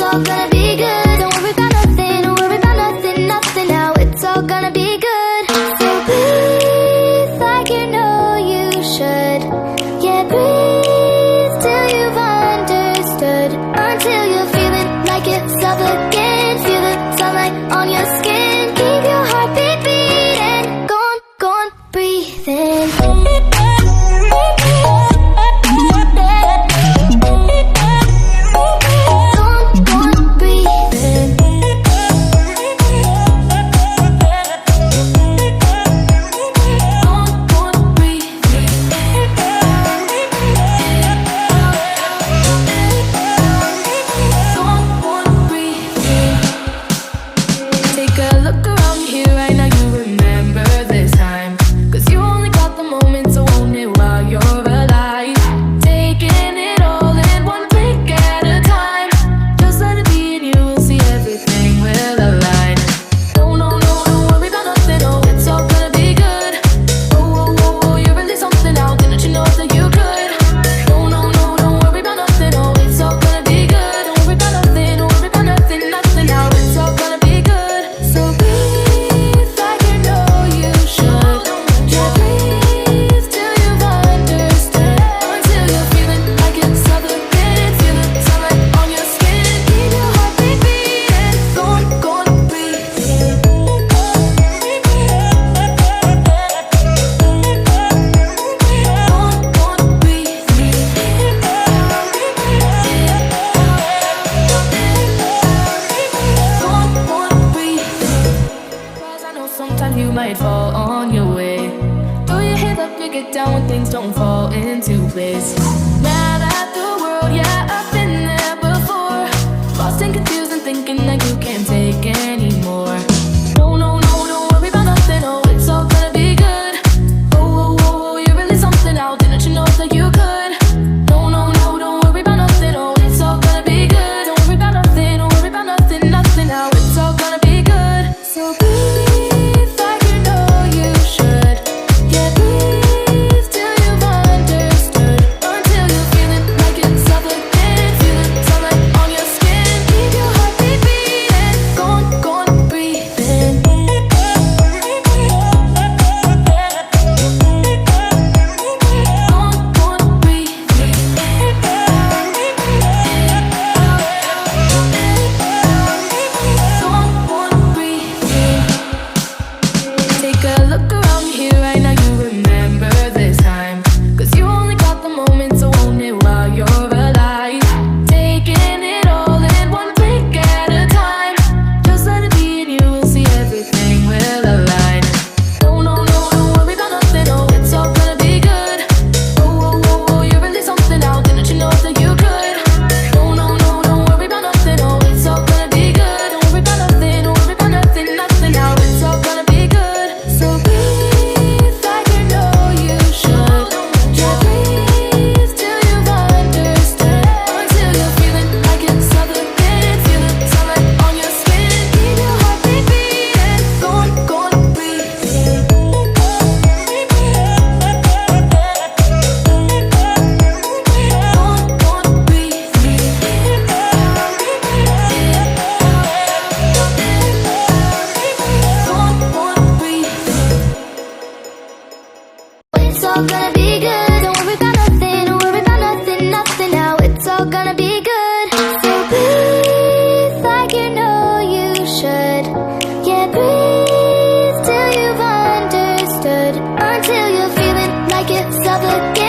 it's all gonna be good. Don't worry about nothing, don't worry about nothing, nothing now. It's all gonna be good. So breathe like you know you should. Yeah, breathe till you've understood. Until you're feeling like it's up again. Feel the sunlight on your skin. Keep your heartbeat beating. Go on, breathe in. You might fall on your way. Throw your head up, you get down when things don't fall into place. Mad at the world, yeah, I've been there before. Lost and confused and thinking that you can't take anymore. No, don't worry about nothing, oh, it's all gonna be good. Oh, you're really something now, didn't you know that you could? No, don't worry about nothing, oh, it's all gonna be good. Don't worry about nothing, don't worry about nothing, nothing now, it's all gonna be good. So breathe. It's all gonna be good. Don't worry about nothing, don't worry about nothing, nothing now. It's all gonna be good. So breathe like you know you should. Yeah, breathe till you've understood. Until you're feeling like it's up again.